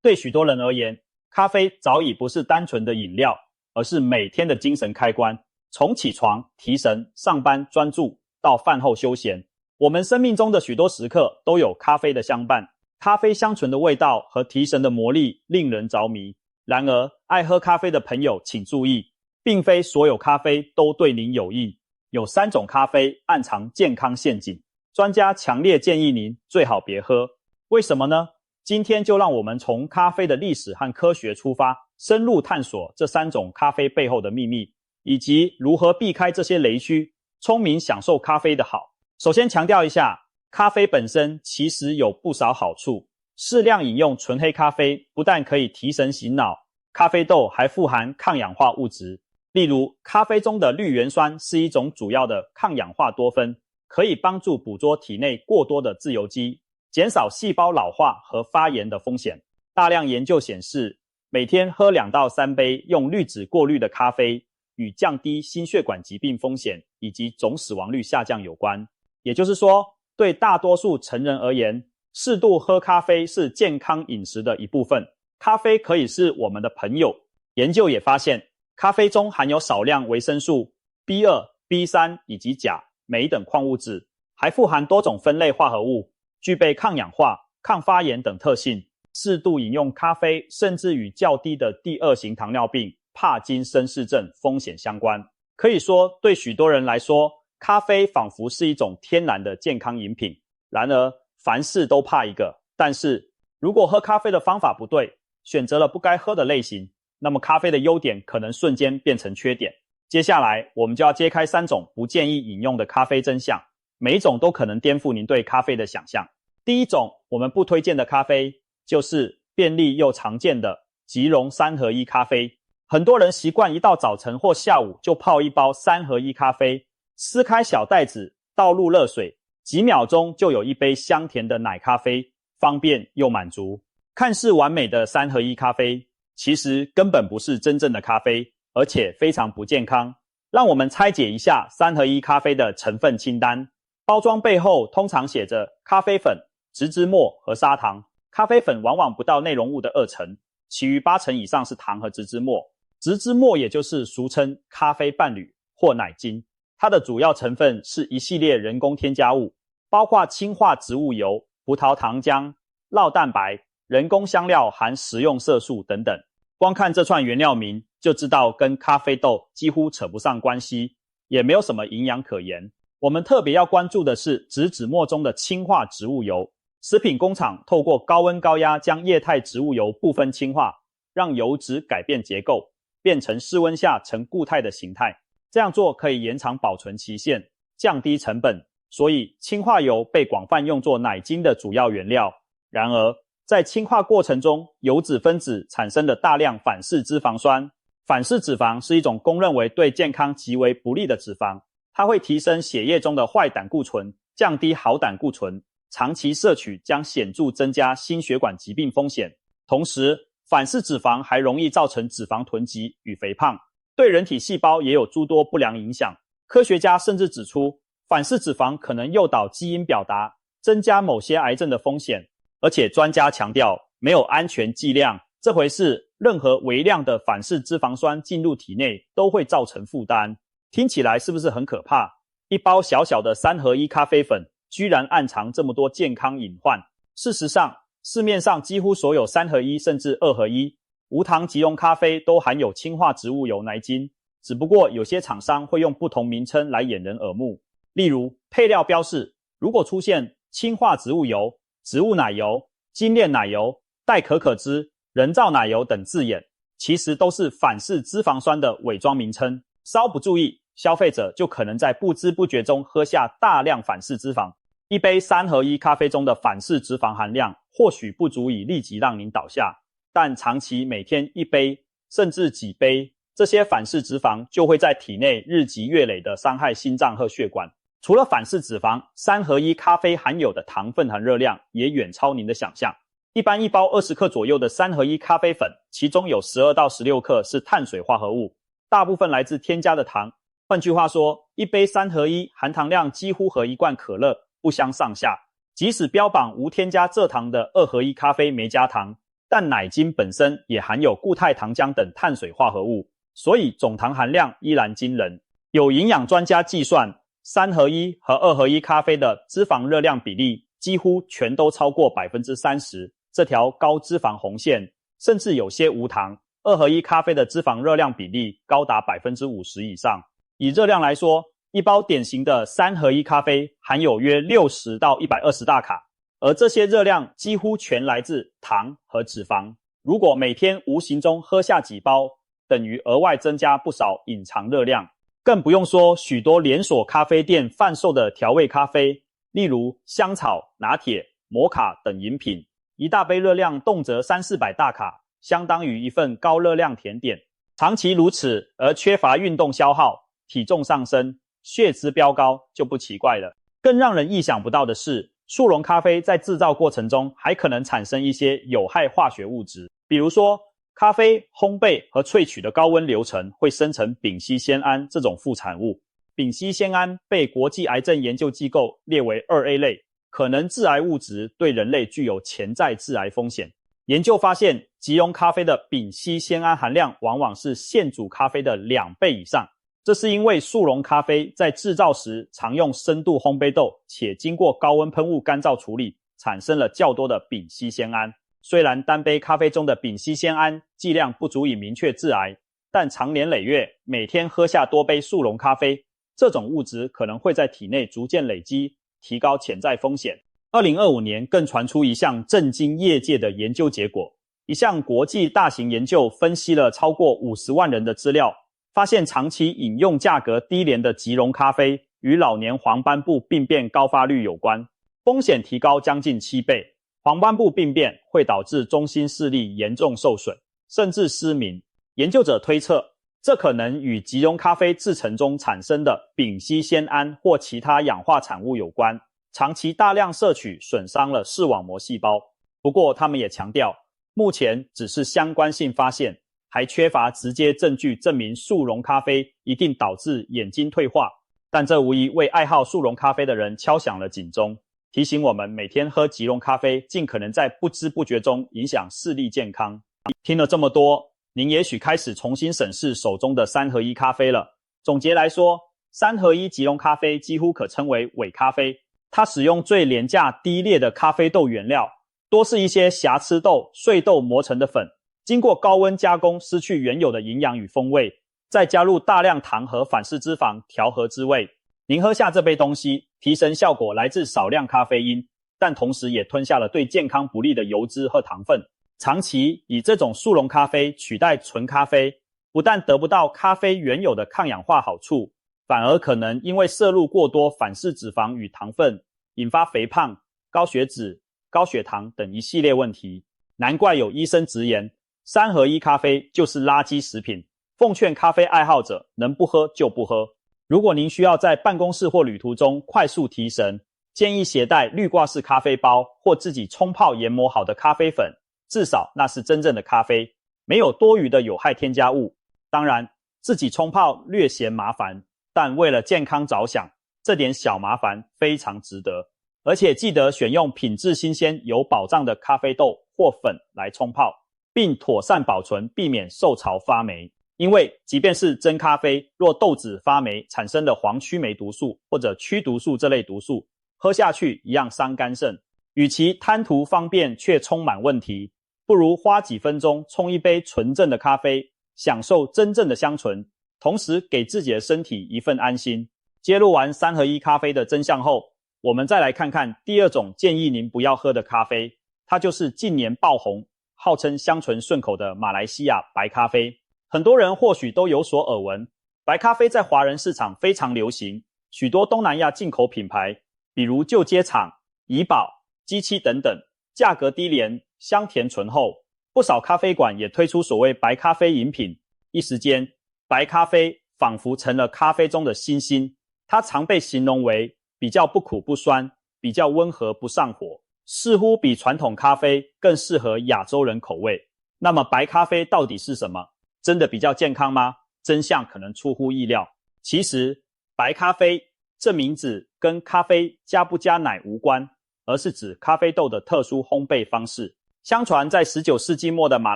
对许多人而言，咖啡早已不是单纯的饮料，而是每天的精神开关。从起床、提神、上班专注到饭后休闲，我们生命中的许多时刻都有咖啡的相伴。咖啡香醇的味道和提神的魔力令人着迷。然而，爱喝咖啡的朋友请注意，并非所有咖啡都对您有益。有3种咖啡暗藏健康陷阱，专家强烈建议您最好别喝。为什么呢？今天就让我们从咖啡的历史和科学出发，深入探索这3种咖啡背后的秘密，以及如何避开这些雷区，聪明享受咖啡的好。首先强调一下，咖啡本身其实有不少好处。适量饮用纯黑咖啡不但可以提神醒脑，咖啡豆还富含抗氧化物质。例如，咖啡中的绿原酸是一种主要的抗氧化多酚，可以帮助捕捉体内过多的自由基，减少细胞老化和发炎的风险。大量研究显示，每天喝2到3杯用滤纸过滤的咖啡，与降低心血管疾病风险以及总死亡率下降有关。也就是说，对大多数成人而言，适度喝咖啡是健康饮食的一部分。咖啡可以是我们的朋友。研究也发现，咖啡中含有少量维生素 B2、B3 以及钾、镁等矿物质，还富含多种酚类化合物，具备抗氧化、抗发炎等特性。适度饮用咖啡甚至与较低的第2型糖尿病、帕金森氏症风险相关。可以说，对许多人来说，咖啡仿佛是一种天然的健康饮品。然而，凡事都怕一个，但是如果喝咖啡的方法不对，选择了不该喝的类型，那么咖啡的优点可能瞬间变成缺点。接下来我们就要揭开3种不建议饮用的咖啡真相，每一种都可能颠覆您对咖啡的想象。第一种我们不推荐的咖啡，就是便利又常见的即溶3合1咖啡。很多人习惯一到早晨或下午就泡一包3合1咖啡，撕开小袋子，倒入热水，几秒钟就有一杯香甜的奶咖啡，方便又满足。看似完美的3合1咖啡，其实根本不是真正的咖啡，而且非常不健康。让我们拆解一下3合1咖啡的成分清单。包装背后通常写着咖啡粉、植脂末和砂糖。咖啡粉往往不到内容物的2成，其余8成以上是糖和植脂末。植脂末也就是俗称咖啡伴侣或奶精，它的主要成分是一系列人工添加物，包括氢化植物油、葡萄糖浆、酪蛋白、人工香料含食用色素等等。光看这串原料名就知道跟咖啡豆几乎扯不上关系，也没有什么营养可言。我们特别要关注的是植脂末中的氢化植物油。食品工厂透过高温高压将液态植物油部分氢化，让油脂改变结构，变成室温下呈固态的形态。这样做可以延长保存期限，降低成本，所以氢化油被广泛用作奶精的主要原料。然而，在氢化过程中，油脂分子产生了大量反式脂肪酸。反式脂肪是一种公认为对健康极为不利的脂肪，它会提升血液中的坏胆固醇，降低好胆固醇，长期摄取将显著增加心血管疾病风险。同时，反式脂肪还容易造成脂肪囤积与肥胖，对人体细胞也有诸多不良影响。科学家甚至指出，反式脂肪可能诱导基因表达，增加某些癌症的风险。而且专家强调，没有安全剂量这回事，任何微量的反式脂肪酸进入体内都会造成负担。听起来是不是很可怕？一包小小的3合1咖啡粉居然暗藏这么多健康隐患。事实上，市面上几乎所有3合1甚至2合1无糖即溶咖啡都含有氢化植物油奶精，只不过有些厂商会用不同名称来掩人耳目。例如，配料标示如果出现氢化植物油、植物奶油、精炼奶油、代可可脂、人造奶油等字眼，其实都是反式脂肪酸的伪装名称。稍不注意，消费者就可能在不知不觉中喝下大量反式脂肪。一杯3合1咖啡中的反式脂肪含量或许不足以立即让您倒下，但长期每天1杯甚至几杯，这些反式脂肪就会在体内日积月累地伤害心脏和血管。除了反式脂肪，3合1咖啡含有的糖分含热量也远超您的想象。一般一包20克左右的3合1咖啡粉，其中有12到16克是碳水化合物，大部分来自添加的糖。换句话说，一杯3合1含糖量几乎和一罐可乐不相上下。即使标榜无添加蔗糖的2合1咖啡没加糖，但奶精本身也含有固态糖浆等碳水化合物，所以总糖含量依然惊人。有营养专家计算，3合1和2合1咖啡的脂肪热量比例几乎全都超过 30%， 这条高脂肪红线，甚至有些无糖2合1咖啡的脂肪热量比例高达 50% 以上。以热量来说，一包典型的3合1咖啡含有约60到120大卡，而这些热量几乎全来自糖和脂肪。如果每天无形中喝下几包，等于额外增加不少隐藏热量。更不用说许多连锁咖啡店贩售的调味咖啡，例如香草、拿铁、摩卡等饮品，一大杯热量动辄300-400大卡，相当于一份高热量甜点。长期如此而缺乏运动消耗，体重上升，血脂飙高就不奇怪了。更让人意想不到的是，速溶咖啡在制造过程中还可能产生一些有害化学物质，比如说咖啡烘焙和萃取的高温流程会生成丙烯酰胺这种副产物。丙烯酰胺被国际癌症研究机构列为2A 类，可能致癌物质，对人类具有潜在致癌风险。研究发现，即溶咖啡的丙烯酰胺含量往往是现煮咖啡的2倍以上。这是因为速溶咖啡在制造时常用深度烘焙豆，且经过高温喷雾干燥处理，产生了较多的丙烯酰胺。虽然单杯咖啡中的丙烯酰胺剂量不足以明确致癌，但长年累月每天喝下多杯速溶咖啡，这种物质可能会在体内逐渐累积，提高潜在风险。2025年更传出一项震惊业界的研究结果，一项国际大型研究分析了超过50万人的资料，发现长期饮用价格低廉的即溶咖啡与老年黄斑部病变高发率有关，风险提高将近7倍。黄斑部病变会导致中心视力严重受损，甚至失明。研究者推测，这可能与即溶咖啡制成中产生的丙烯酰胺或其他氧化产物有关，长期大量摄取损伤了视网膜细胞。不过他们也强调，目前只是相关性发现，还缺乏直接证据证明速溶咖啡一定导致眼睛退化。但这无疑为爱好速溶咖啡的人敲响了警钟，提醒我们每天喝即溶咖啡尽可能在不知不觉中影响视力健康。听了这么多，您也许开始重新审视手中的3合1咖啡了。总结来说，3合1即溶咖啡几乎可称为伪咖啡，它使用最廉价低劣的咖啡豆原料，多是一些瑕疵豆、碎豆磨成的粉，经过高温加工失去原有的营养与风味，再加入大量糖和反式脂肪调和滋味。您喝下这杯东西，提神效果来自少量咖啡因，但同时也吞下了对健康不利的油脂和糖分。长期以这种速溶咖啡取代纯咖啡，不但得不到咖啡原有的抗氧化好处，反而可能因为摄入过多反式脂肪与糖分，引发肥胖、高血脂、高血糖等一系列问题。难怪有医生直言，3合1咖啡就是垃圾食品，奉劝咖啡爱好者能不喝就不喝。如果您需要在办公室或旅途中快速提神，建议携带滤挂式咖啡包或自己冲泡研磨好的咖啡粉，至少那是真正的咖啡，没有多余的有害添加物。当然，自己冲泡略嫌麻烦，但为了健康着想，这点小麻烦非常值得。而且记得选用品质新鲜、有保障的咖啡豆或粉来冲泡，并妥善保存，避免受潮发霉。因为即便是真咖啡，若豆子发霉产生的黄曲霉毒素或者曲毒素这类毒素，喝下去一样伤肝肾。与其贪图方便却充满问题，不如花几分钟冲一杯纯正的咖啡，享受真正的香醇，同时给自己的身体一份安心。揭露完3合1咖啡的真相后，我们再来看看第二种建议您不要喝的咖啡，它就是近年爆红，号称香醇顺口的马来西亚白咖啡。很多人或许都有所耳闻，白咖啡在华人市场非常流行，许多东南亚进口品牌，比如旧街厂、怡宝、机器等等，价格低廉，香甜醇厚。不少咖啡馆也推出所谓白咖啡饮品，一时间白咖啡仿佛成了咖啡中的新星。它常被形容为比较不苦不酸，比较温和不上火，似乎比传统咖啡更适合亚洲人口味。那么白咖啡到底是什么？真的比较健康吗？真相可能出乎意料。其实白咖啡这名字跟咖啡加不加奶无关，而是指咖啡豆的特殊烘焙方式。相传在19世纪末的马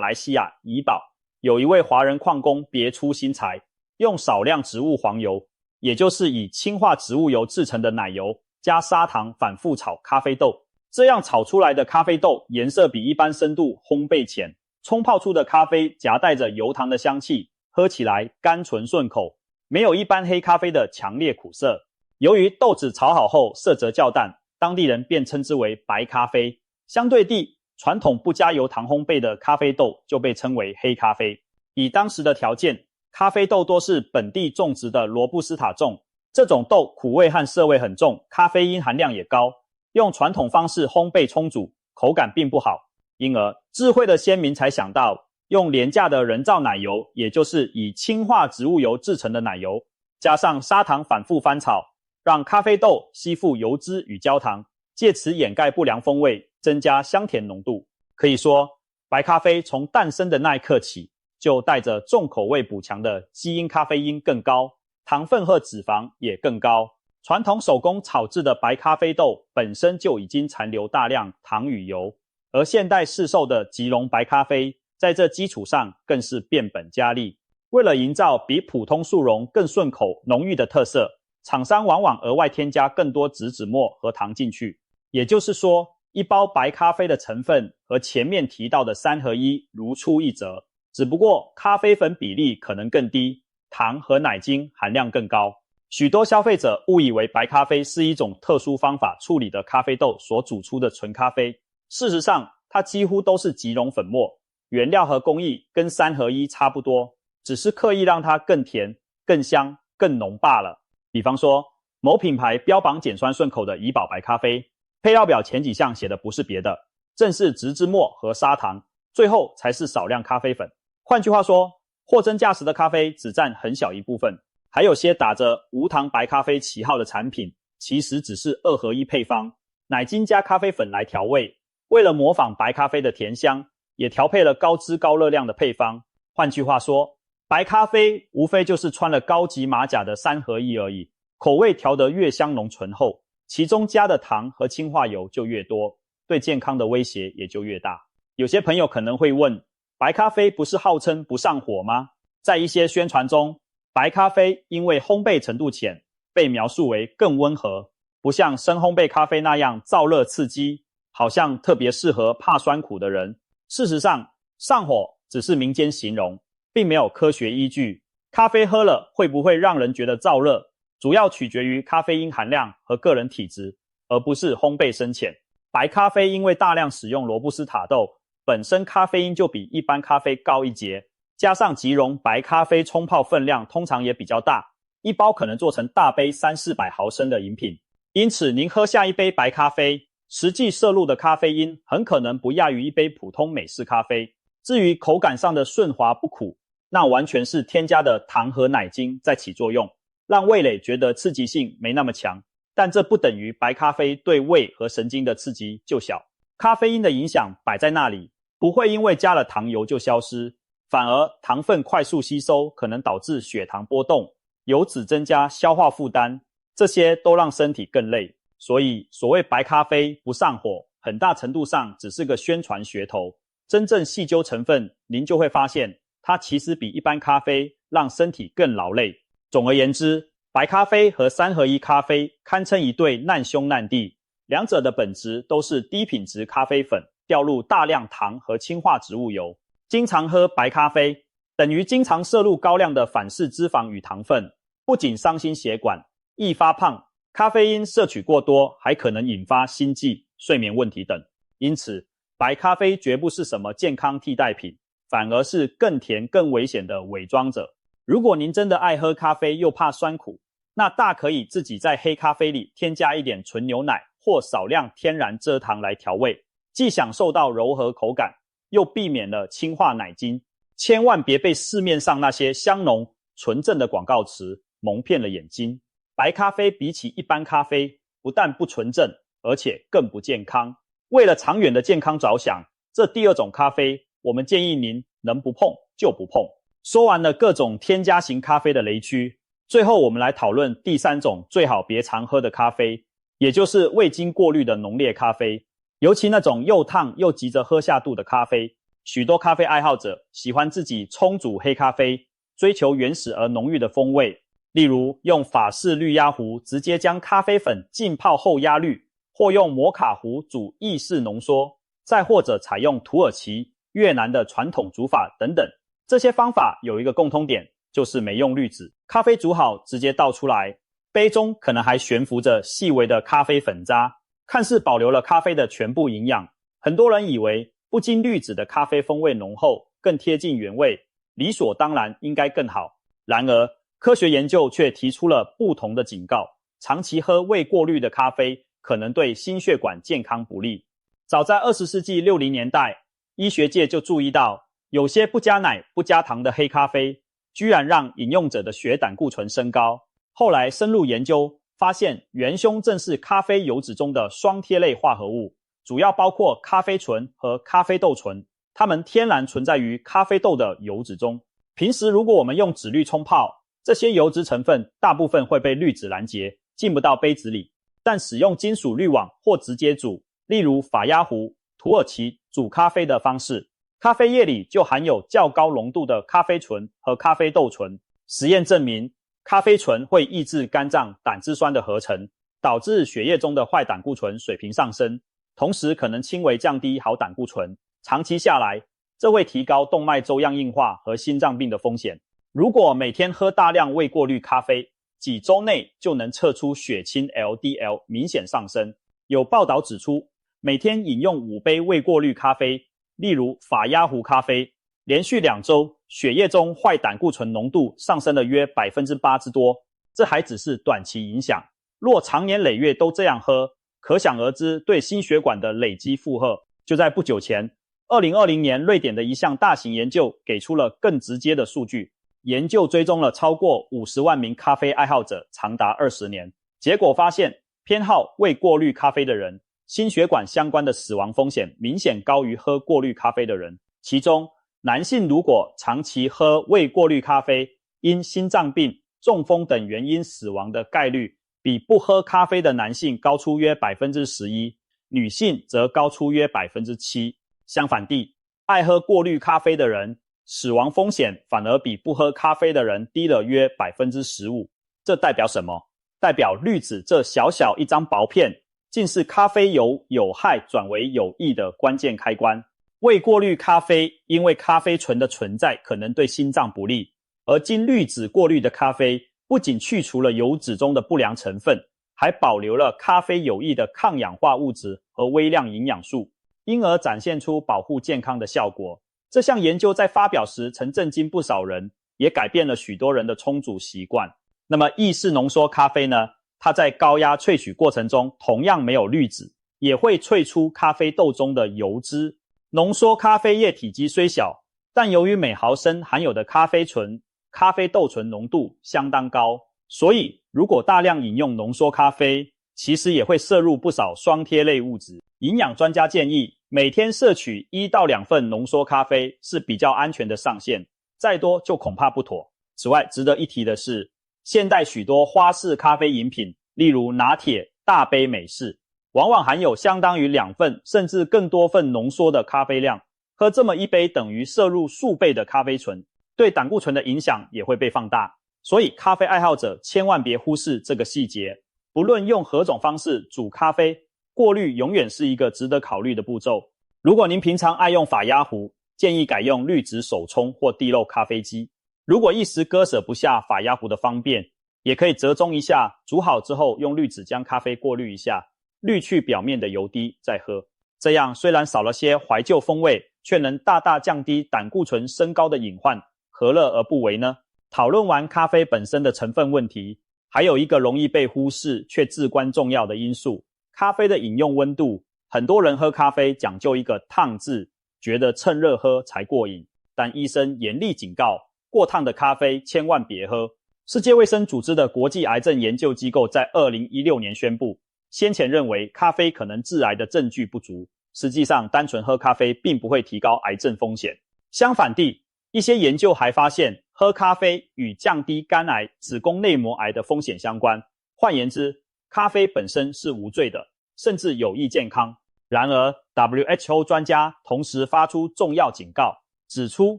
来西亚怡保，有一位华人矿工别出心裁，用少量植物黄油，也就是以氢化植物油制成的奶油，加砂糖反复炒咖啡豆。这样炒出来的咖啡豆颜色比一般深度烘焙浅，冲泡出的咖啡夹带着油糖的香气，喝起来甘醇顺口，没有一般黑咖啡的强烈苦涩。由于豆子炒好后色泽较淡，当地人便称之为白咖啡。相对地，传统不加油糖烘焙的咖啡豆就被称为黑咖啡。以当时的条件，咖啡豆多是本地种植的罗布斯塔种，这种豆苦味和涩味很重，咖啡因含量也高，用传统方式烘焙冲煮，口感并不好。因而智慧的先民才想到用廉价的人造奶油，也就是以氢化植物油制成的奶油，加上砂糖反复翻炒，让咖啡豆吸附油脂与焦糖，借此掩盖不良风味，增加香甜浓度。可以说，白咖啡从诞生的那一刻起，就带着重口味补强的基因咖啡因更高，糖分和脂肪也更高。传统手工炒制的白咖啡豆本身就已经残留大量糖与油，而现代市售的即溶白咖啡在这基础上更是变本加厉。为了营造比普通速溶更顺口浓郁的特色，厂商往往额外添加更多植脂末和糖进去。也就是说，一包白咖啡的成分和前面提到的3合1如出一辙，只不过咖啡粉比例可能更低，糖和奶精含量更高。许多消费者误以为白咖啡是一种特殊方法处理的咖啡豆所煮出的纯咖啡，事实上它几乎都是即溶粉末，原料和工艺跟3合1差不多，只是刻意让它更甜、更香、更浓罢了。比方说，某品牌标榜简酸顺口的怡宝白咖啡，配料表前几项写的不是别的，正是植脂末和砂糖，最后才是少量咖啡粉。换句话说，货真价实的咖啡只占很小一部分，还有些打着无糖白咖啡旗号的产品，其实只是2合1配方，奶精加咖啡粉来调味，为了模仿白咖啡的甜香，也调配了高脂高热量的配方。换句话说，白咖啡无非就是穿了高级马甲的3合1而已，口味调得越香浓醇厚，其中加的糖和氢化油就越多，对健康的威胁也就越大。有些朋友可能会问，白咖啡不是号称不上火吗？在一些宣传中，白咖啡因为烘焙程度浅，被描述为更温和，不像深烘焙咖啡那样燥热刺激，好像特别适合怕酸苦的人。事实上，上火只是民间形容，并没有科学依据。咖啡喝了会不会让人觉得燥热，主要取决于咖啡因含量和个人体质，而不是烘焙深浅。白咖啡因为大量使用罗布斯塔豆，本身咖啡因就比一般咖啡高一截，加上即溶白咖啡冲泡分量通常也比较大，一包可能做成大杯300-400毫升的饮品。因此您喝下一杯白咖啡，实际摄入的咖啡因很可能不亚于一杯普通美式咖啡。至于口感上的顺滑不苦，那完全是添加的糖和奶精在起作用，让味蕾觉得刺激性没那么强，但这不等于白咖啡对胃和神经的刺激就小。咖啡因的影响摆在那里，不会因为加了糖油就消失，反而糖分快速吸收可能导致血糖波动，油脂增加消化负担，这些都让身体更累。所以所谓白咖啡不上火，很大程度上只是个宣传噱头，真正细究成分，您就会发现它其实比一般咖啡让身体更劳累。总而言之，白咖啡和3合1咖啡堪称一对难兄难弟，两者的本质都是低品质咖啡粉掉入大量糖和氢化植物油。经常喝白咖啡等于经常摄入高量的反式脂肪与糖分，不仅伤心血管，易发胖，咖啡因摄取过多还可能引发心悸、睡眠问题等。因此，白咖啡绝不是什么健康替代品，反而是更甜更危险的伪装者。如果您真的爱喝咖啡又怕酸苦，那大可以自己在黑咖啡里添加一点纯牛奶或少量天然蔗糖来调味，既享受到柔和口感，又避免了氢化奶精。千万别被市面上那些香浓纯正的广告词蒙骗了眼睛。白咖啡比起一般咖啡，不但不纯正，而且更不健康。为了长远的健康着想，这第二种咖啡，我们建议您能不碰就不碰。说完了各种添加型咖啡的雷区，最后我们来讨论第3种最好别常喝的咖啡，也就是未经过滤的浓烈咖啡。尤其那种又烫又急着喝下肚的咖啡，许多咖啡爱好者喜欢自己冲煮黑咖啡，追求原始而浓郁的风味。例如用法式滤压壶直接将咖啡粉浸泡后压滤，或用摩卡壶煮意式浓缩，再或者采用土耳其、越南的传统煮法等等。这些方法有一个共通点，就是没用滤纸。咖啡煮好直接倒出来，杯中可能还悬浮着细微的咖啡粉渣，看似保留了咖啡的全部营养。很多人以为不经滤纸的咖啡风味浓厚，更贴近原味，理所当然应该更好。然而科学研究却提出了不同的警告，长期喝未过滤的咖啡可能对心血管健康不利。早在20世纪60年代，医学界就注意到有些不加奶不加糖的黑咖啡居然让饮用者的血胆固醇升高。后来深入研究，发现元凶正是咖啡油脂中的双萜类化合物，主要包括咖啡醇和咖啡豆醇，它们天然存在于咖啡豆的油脂中。平时如果我们用纸滤冲泡，这些油脂成分大部分会被滤纸拦截，进不到杯子里。但使用金属滤网或直接煮，例如法压壶、土耳其煮咖啡的方式，咖啡液里就含有较高浓度的咖啡醇和咖啡豆醇。实验证明，咖啡醇会抑制肝脏胆汁酸的合成，导致血液中的坏胆固醇水平上升，同时可能轻微降低好胆固醇。长期下来，这会提高动脉粥样硬化和心脏病的风险。如果每天喝大量未过滤咖啡，几周内就能测出血清 LDL 明显上升。有报道指出，每天饮用5杯未过滤咖啡，例如法压壶咖啡，连续2周，血液中坏胆固醇浓度上升了约 8% 之多。这还只是短期影响，若长年累月都这样喝，可想而知对心血管的累积负荷。就在不久前，2020年瑞典的一项大型研究给出了更直接的数据。研究追踪了超过50万名咖啡爱好者长达20年，结果发现偏好未过滤咖啡的人，心血管相关的死亡风险明显高于喝过滤咖啡的人。其中男性如果长期喝未过滤咖啡，因心脏病、中风等原因死亡的概率比不喝咖啡的男性高出约 11%， 女性则高出约 7%。 相反地，爱喝过滤咖啡的人死亡风险反而比不喝咖啡的人低了约 15%。 这代表什么？代表滤纸这小小一张薄片，竟是咖啡由有害转为有益的关键开关。未过滤咖啡因为咖啡醇的存在可能对心脏不利，而经滤纸过滤的咖啡不仅去除了油脂中的不良成分，还保留了咖啡有益的抗氧化物质和微量营养素，因而展现出保护健康的效果。这项研究在发表时曾震惊不少人，也改变了许多人的冲煮习惯。那么意式浓缩咖啡呢？它在高压萃取过程中同样没有滤纸，也会萃出咖啡豆中的油脂。浓缩咖啡液体积虽小，但由于每毫升含有的咖啡醇、咖啡豆醇浓度相当高，所以如果大量饮用浓缩咖啡，其实也会摄入不少双萜类物质。营养专家建议每天摄取1到2份浓缩咖啡是比较安全的上限，再多就恐怕不妥。此外，值得一提的是，现代许多花式咖啡饮品，例如拿铁、大杯美式，往往含有相当于2份甚至更多份浓缩的咖啡量。喝这么一杯等于摄入数倍的咖啡醇，对胆固醇的影响也会被放大。所以咖啡爱好者千万别忽视这个细节。不论用何种方式煮咖啡，过滤永远是一个值得考虑的步骤。如果您平常爱用法压壶，建议改用滤纸手冲或滴漏咖啡机。如果一时割舍不下法压壶的方便，也可以折中一下，煮好之后用滤纸将咖啡过滤一下，滤去表面的油滴再喝。这样虽然少了些怀旧风味，却能大大降低胆固醇升高的隐患，何乐而不为呢？讨论完咖啡本身的成分问题，还有一个容易被忽视却至关重要的因素，咖啡的饮用温度。很多人喝咖啡讲究一个烫字，觉得趁热喝才过瘾，但医生严厉警告，过烫的咖啡千万别喝。世界卫生组织的国际癌症研究机构在2016年宣布，先前认为咖啡可能致癌的证据不足，实际上单纯喝咖啡并不会提高癌症风险。相反地，一些研究还发现喝咖啡与降低肝癌、子宫内膜癌的风险相关。换言之，咖啡本身是无罪的，甚至有益健康。然而 WHO 专家同时发出重要警告，指出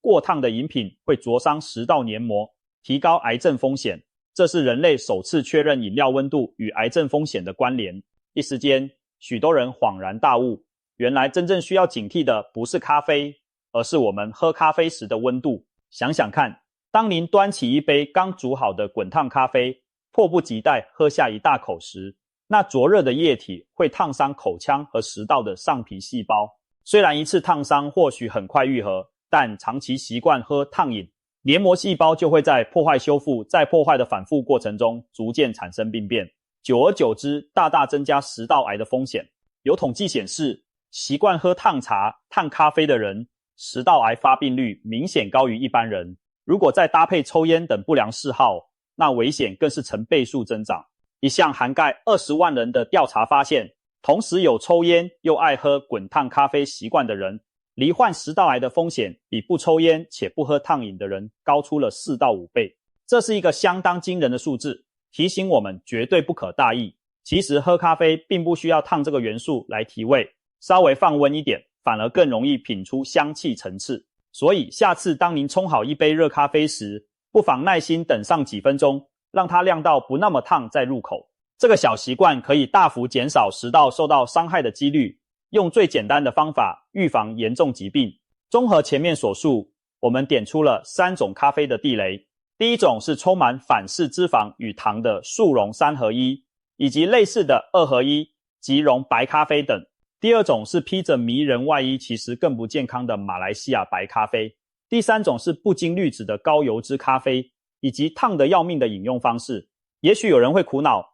过烫的饮品会灼伤食道黏膜，提高癌症风险。这是人类首次确认饮料温度与癌症风险的关联。一时间，许多人恍然大悟，原来真正需要警惕的不是咖啡，而是我们喝咖啡时的温度。想想看，当您端起一杯刚煮好的滚烫咖啡，迫不及待喝下一大口时，那灼热的液体会烫伤口腔和食道的上皮细胞。虽然一次烫伤或许很快愈合，但长期习惯喝烫饮，黏膜细胞就会在破坏修复再破坏的反复过程中逐渐产生病变，久而久之大大增加食道癌的风险。有统计显示，习惯喝烫茶、烫咖啡的人，食道癌发病率明显高于一般人。如果再搭配抽烟等不良嗜好，那危险更是成倍数增长。一项涵盖20万人的调查发现，同时有抽烟又爱喝滚烫咖啡习惯的人，罹患食道癌的风险比不抽烟且不喝烫饮的人高出了4到5倍。这是一个相当惊人的数字，提醒我们绝对不可大意。其实喝咖啡并不需要烫这个元素来提味，稍微放温一点，反而更容易品出香气层次。所以下次当您冲好一杯热咖啡时，不妨耐心等上几分钟，让它晾到不那么烫再入口。这个小习惯可以大幅减少食道受到伤害的几率，用最简单的方法预防严重疾病。综合前面所述，我们点出了3种咖啡的地雷。第一种是充满反式脂肪与糖的速溶3合1，以及类似的2合1、即溶白咖啡等。第二种是披着迷人外衣其实更不健康的马来西亚白咖啡。第三种是不经滤纸的高油脂咖啡，以及烫得要命的饮用方式。也许有人会苦恼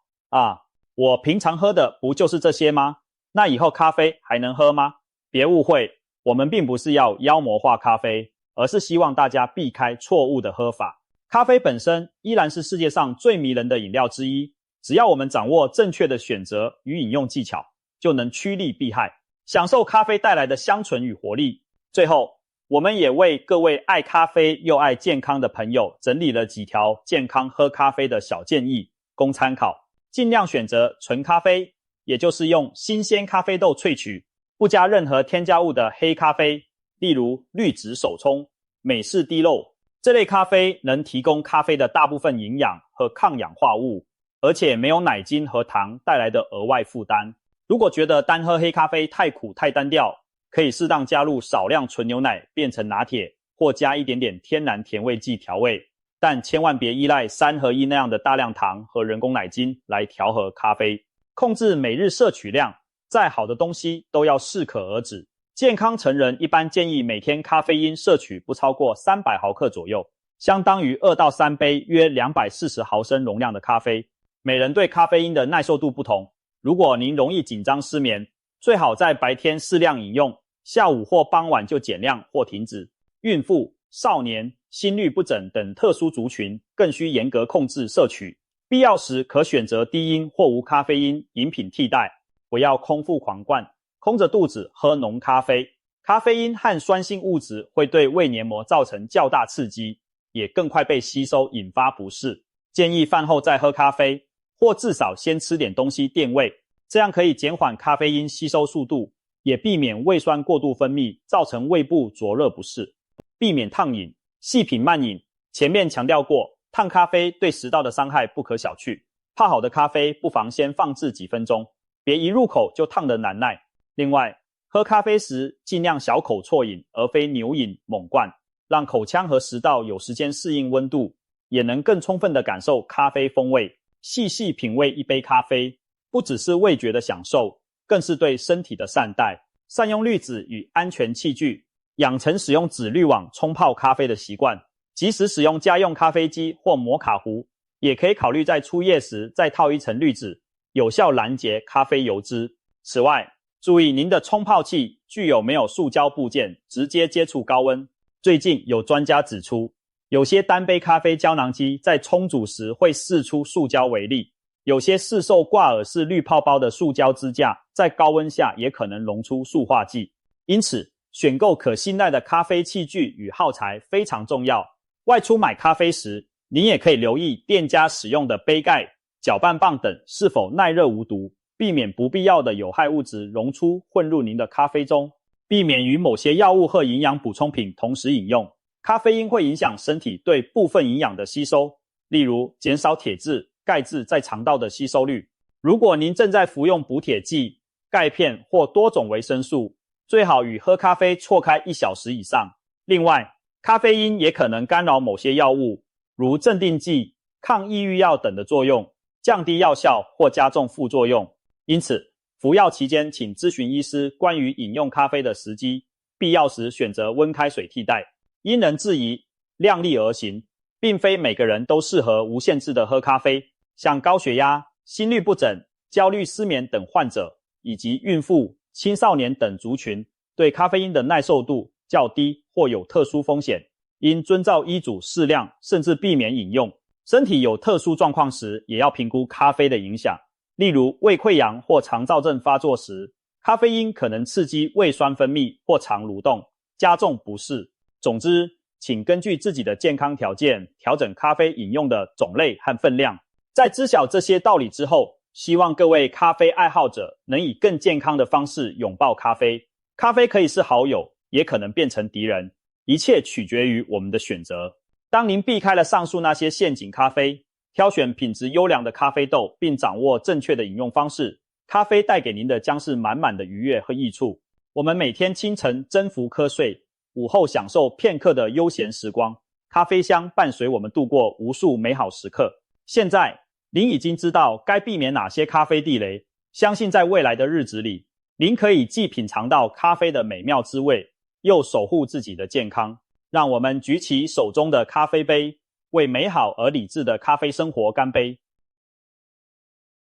我平常喝的不就是这些吗？那以后咖啡还能喝吗？别误会，我们并不是要妖魔化咖啡，而是希望大家避开错误的喝法。咖啡本身依然是世界上最迷人的饮料之一，只要我们掌握正确的选择与饮用技巧，就能趋利避害，享受咖啡带来的香醇与活力。最后，我们也为各位爱咖啡又爱健康的朋友整理了几条健康喝咖啡的小建议，供参考。尽量选择纯咖啡，也就是用新鲜咖啡豆萃取，不加任何添加物的黑咖啡，例如滤纸手冲、美式滴漏。这类咖啡能提供咖啡的大部分营养和抗氧化物，而且没有奶精和糖带来的额外负担。如果觉得单喝黑咖啡太苦太单调，可以适当加入少量纯牛奶变成拿铁，或加一点点天然甜味剂调味，但千万别依赖3合1那样的大量糖和人工奶精来调和咖啡。控制每日摄取量，再好的东西都要适可而止。健康成人一般建议每天咖啡因摄取不超过300毫克左右，相当于2到3杯约240毫升容量的咖啡。每人对咖啡因的耐受度不同，如果您容易紧张失眠，最好在白天适量饮用，下午或傍晚就减量或停止。孕妇、少年、心律不整等特殊族群更需严格控制摄取，必要时可选择低因或无咖啡因饮品替代，不要空腹狂灌，空着肚子喝浓咖啡。咖啡因和酸性物质会对胃黏膜造成较大刺激，也更快被吸收，引发不适。建议饭后再喝咖啡，或至少先吃点东西垫胃，这样可以减缓咖啡因吸收速度，也避免胃酸过度分泌造成胃部灼热不适。避免烫饮，细品慢饮。前面强调过，烫咖啡对食道的伤害不可小觑。泡好的咖啡不妨先放置几分钟，别一入口就烫得难耐。另外，喝咖啡时尽量小口啜饮，而非牛饮猛灌，让口腔和食道有时间适应温度，也能更充分地感受咖啡风味。细细品味一杯咖啡，不只是味觉的享受，更是对身体的善待。善用滤纸与安全器具，养成使用纸滤网冲泡咖啡的习惯。即使使用家用咖啡机或摩卡壶，也可以考虑在出液时再套一层滤纸，有效拦截咖啡油脂。此外，注意您的冲泡器具有没有塑胶部件，直接接触高温。最近有专家指出，有些单杯咖啡胶囊机在冲煮时会释出塑胶微粒，有些市售挂耳式滤泡包的塑胶支架在高温下也可能溶出塑化剂。因此，选购可信赖的咖啡器具与耗材非常重要。外出买咖啡时，您也可以留意店家使用的杯盖、搅拌棒等是否耐热无毒，避免不必要的有害物质溶出混入您的咖啡中，避免与某些药物和营养补充品同时饮用。咖啡因会影响身体对部分营养的吸收，例如减少铁质、钙质在肠道的吸收率。如果您正在服用补铁剂、钙片或多种维生素，最好与喝咖啡错开1小时以上。另外，咖啡因也可能干扰某些药物，如镇定剂、抗抑郁药等的作用，降低药效或加重副作用。因此，服药期间请咨询医师关于饮用咖啡的时机，必要时选择温开水替代。因人制宜，量力而行，并非每个人都适合无限制的喝咖啡。像高血压、心律不整、焦虑失眠等患者，以及孕妇、青少年等族群，对咖啡因的耐受度较低或有特殊风险，应遵照医嘱适量，甚至避免饮用。身体有特殊状况时，也要评估咖啡的影响。例如胃溃疡或肠躁症发作时，咖啡因可能刺激胃酸分泌或肠蠕动，加重不适。总之，请根据自己的健康条件调整咖啡饮用的种类和分量。在知晓这些道理之后，希望各位咖啡爱好者能以更健康的方式拥抱咖啡。咖啡可以是好友，也可能变成敌人，一切取决于我们的选择。当您避开了上述那些陷阱咖啡，挑选品质优良的咖啡豆，并掌握正确的饮用方式，咖啡带给您的将是满满的愉悦和益处。我们每天清晨征服瞌睡，午后享受片刻的悠闲时光，咖啡香伴随我们度过无数美好时刻。现在，您已经知道该避免哪些咖啡地雷，相信在未来的日子里，您可以既品尝到咖啡的美妙滋味，又守护自己的健康。让我们举起手中的咖啡杯，为美好而理智的咖啡生活干杯。